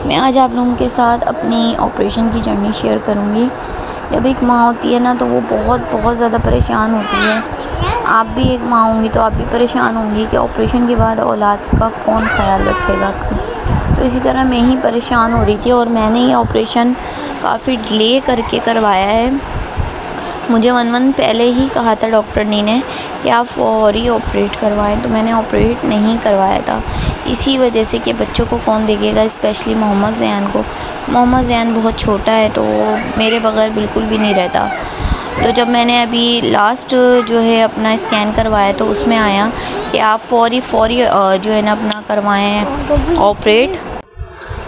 मैं आज आप लोगों के साथ अपनी ऑपरेशन की जर्नी शेयर करूंगी। जब एक माँ होती है ना तो वो बहुत ज़्यादा परेशान होती है। आप भी एक माँ होंगी तो आप भी परेशान होंगी कि ऑपरेशन के बाद औलाद का कौन ख्याल रखेगा। तो इसी तरह मैं ही परेशान हो रही थी और मैंने ये ऑपरेशन काफ़ी डिले करके करवाया है। मुझे 1 मंथ पहले ही कहा था डॉक्टर ने कि आप फौरी ऑपरेट करवाएं, तो मैंने ऑपरेट नहीं करवाया था इसी वजह से कि बच्चों को कौन देखेगा, स्पेशली मोहम्मद ज़यान को। मोहम्मद ज़यान बहुत छोटा है तो मेरे बगैर बिल्कुल भी नहीं रहता। तो जब मैंने अभी लास्ट जो है अपना स्कैन करवाया तो उसमें आया कि आप फौरी जो है ना अपना करवाएं ऑपरेट,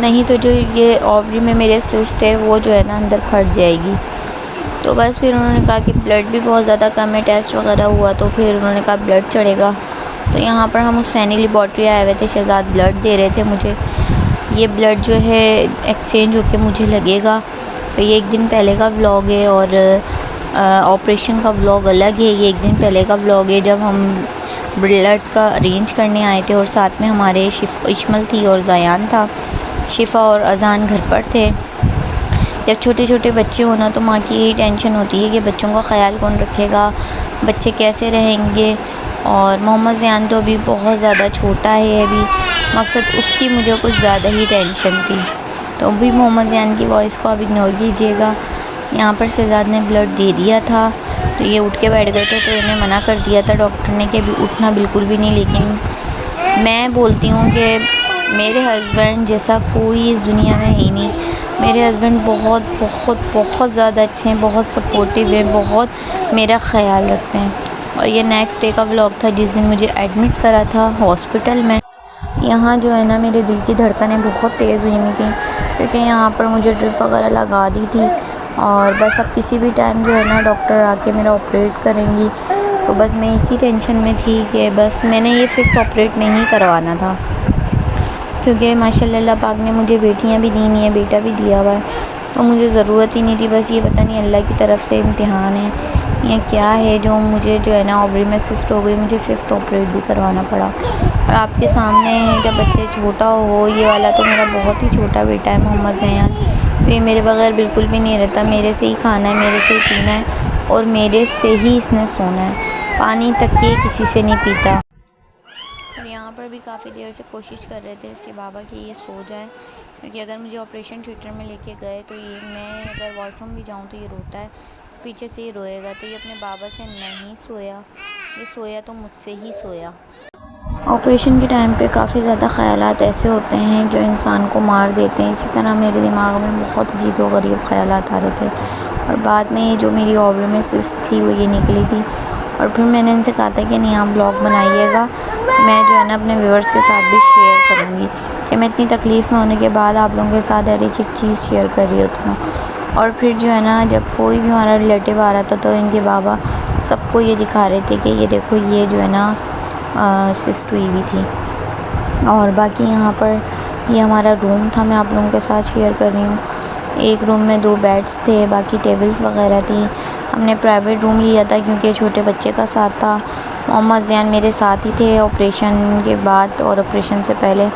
नहीं तो जो ये ओवरी में मेरे सिस्ट है वो जो है ना अंदर फट जाएगी। तो बस फिर उन्होंने कहा कि ब्लड भी बहुत ज़्यादा कम है, टेस्ट वगैरह हुआ तो फिर उन्होंने कहा ब्लड चढ़ेगा। तो यहाँ पर हम हुसैनी लेबॉर्ट्री आए हुए थे, शहजाद ब्लड दे रहे थे मुझे। ये ब्लड जो है एक्सचेंज होके मुझे लगेगा। तो ये 1 दिन पहले का व्लॉग है और ऑपरेशन का व्लॉग अलग है। ये 1 दिन पहले का व्लॉग है जब हम ब्लड का अरेंज करने आए थे और साथ में हमारे इशमल थी और ज़यान था। शिफ़ा और अज़ान घर पर थे। जब छोटे छोटे बच्चे हो ना तो माँ की यही टेंशन होती है कि बच्चों का ख्याल कौन रखेगा, बच्चे कैसे रहेंगे। और मोहम्मद ज़यान तो अभी बहुत ज़्यादा छोटा है, अभी मकसद उसकी मुझे कुछ ज़्यादा ही टेंशन थी। तो अभी मोहम्मद ज़यान की वॉइस को आप इग्नोर कीजिएगा। यहाँ पर शहजाद ने ब्लड दे दिया था तो ये उठ के बैठ गए थे, तो इन्हें मना कर दिया था डॉक्टर ने कि अभी उठना बिल्कुल भी नहीं। लेकिन मैं बोलती हूँ कि मेरे हस्बैंड जैसा कोई इस दुनिया में है ही नहीं। मेरे हस्बैंड बहुत ज़्यादा अच्छे हैं, बहुत सपोर्टिव हैं, बहुत मेरा ख्याल रखते हैं। और ये नेक्स्ट डे का व्लॉग था जिस दिन मुझे एडमिट करा था हॉस्पिटल में। यहाँ जो है ना मेरे दिल की धड़कनें बहुत तेज़ हुई हुई थी क्योंकि यहाँ पर मुझे ड्रिप वगैरह लगा दी थी और बस अब किसी भी टाइम जो है ना डॉक्टर आके मेरा ऑपरेट करेंगी। तो बस मैं इसी टेंशन में थी कि बस मैंने ये 5th ऑपरेट नहीं करवाना था क्योंकि माशाल्लाह अल्लाह पाक ने मुझे बेटियां भी दी नहीं है, बेटा भी दिया हुआ है, तो मुझे ज़रूरत ही नहीं थी। बस ये पता नहीं अल्लाह की तरफ से इम्तिहान है या क्या है जो मुझे जो है ना ओवरी में सिस्ट हो गई, मुझे 5th ऑपरेट भी करवाना पड़ा। और आपके सामने जब बच्चे छोटा हो, ये वाला तो मेरा बहुत ही छोटा बेटा है मोहम्मद ज़यान, तो ये मेरे बगैर बिल्कुल भी नहीं रहता। मेरे से ही खाना है, मेरे से ही पीना है और मेरे से ही इसने सोना है। पानी तक ये किसी से नहीं पीता। और यहाँ पर भी काफ़ी देर से कोशिश कर रहे थे इसके बाबा कि ये सो जाए, क्योंकि अगर मुझे ऑपरेशन थिएटर में लेके गए तो ये मैं अगर वॉशरूम भी जाऊँ तो ये रोता है, पीछे से ही रोएगा। तो ये अपने बाबा से नहीं सोया, ये सोया तो मुझसे ही सोया। ऑपरेशन के टाइम पे काफ़ी ज़्यादा ख़यालात ऐसे होते हैं जो इंसान को मार देते हैं। इसी तरह मेरे दिमाग में बहुत अजीब व गरीब ख़यालात आ रहे थे और बाद में ये जो मेरी ओवरी में सिस्ट थी वो ये निकली थी। और फिर मैंने इनसे कहा था कि नहीं आप ब्लॉग बनाइएगा, मैं जो है ना अपने व्यूअर्स के साथ भी शेयर करूँगी कि मैं इतनी तकलीफ़ में होने के बाद आप लोगों के साथ हर एक चीज़ शेयर कर रही होती हूँ। और फिर जो है ना जब कोई भी हमारा रिलेटिव आ रहा था तो इनके बाबा सबको ये दिखा रहे थे कि ये देखो ये जो है ना सिस्ट हुई हुई थी। और बाकी यहाँ पर ये हमारा रूम था, मैं आप लोगों के साथ शेयर कर रही हूँ। एक रूम में 2 बेड्स थे, बाकी टेबल्स वगैरह थी। हमने प्राइवेट रूम लिया था क्योंकि छोटे बच्चे का साथ था। मोहम्मद ज़यान मेरे साथ ही थे ऑपरेशन के बाद और ऑपरेशन से पहले,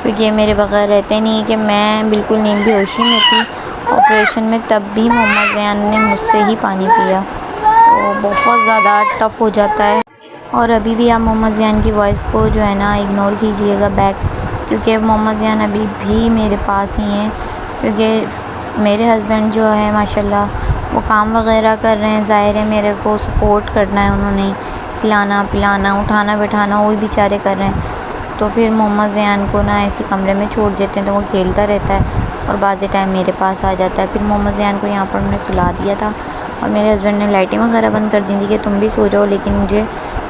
क्योंकि ये मेरे बगैर रहते नहीं कि मैं बिल्कुल नींद बेहोशी में थी ऑपरेशन में, तब भी मोहम्मद ज़यान ने मुझसे ही पानी पिया। तो बहुत ज़्यादा टफ़ हो जाता है। और अभी भी आप मोहम्मद ज़यान की वॉइस को जो है ना इग्नोर कीजिएगा बैक, क्योंकि मोहम्मद ज़यान अभी भी मेरे पास ही हैं। क्योंकि मेरे हस्बैंड जो है माशाल्लाह वो काम वगैरह कर रहे हैं, ज़ाहिर है मेरे को सपोर्ट करना है उन्होंने, खिलाना पिलाना उठाना बैठाना वो भी बेचारे कर रहे हैं। तो फिर मोहम्मद ज़यान को ना ऐसे कमरे में छोड़ देते हैं तो वो खेलता रहता है और बाज़ टाइम मेरे पास आ जाता है। फिर मोहम्मद ज़यान को यहाँ पर उन्होंने सुला दिया था और मेरे हस्बैंड ने लाइटें वगैरह बंद कर दी थी कि तुम भी सो जाओ, लेकिन मुझे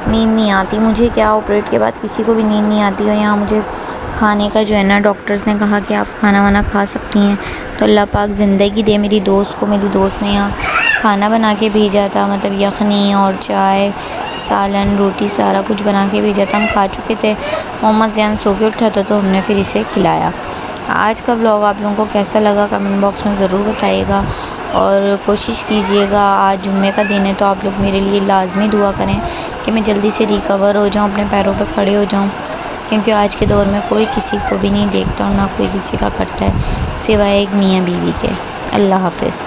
नींद नहीं आती। मुझे क्या ऑपरेट के बाद किसी को भी नींद नहीं आती। और यहाँ मुझे खाने का जो है ना डॉक्टर्स ने कहा कि आप खाना वाना खा सकती हैं, तो अल्लाह पाक ज़िंदगी दे मेरी दोस्त को। मेरी दोस्त ने यहाँ खाना बना के भेजा था, मतलब यखनी और चाय सालन रोटी सारा कुछ बना के भेजा था। हम खा चुके थे, मोहम्मद ज़यान सो के उठा था तो हमने फिर इसे खिलाया। आज का व्लॉग आप लोगों को कैसा लगा कमेंट बॉक्स में ज़रूर बताइएगा और कोशिश कीजिएगा, आज जुम्मे का दिन है तो आप लोग मेरे लिए लाजमी दुआ करें कि मैं जल्दी से रिकवर हो जाऊँ, अपने पैरों पर खड़े हो जाऊँ। क्योंकि आज के दौर में कोई किसी को भी नहीं देखता और ना कोई किसी का करता है सिवाय एक मियाँ बीवी के। अल्लाह हाफ़िज़।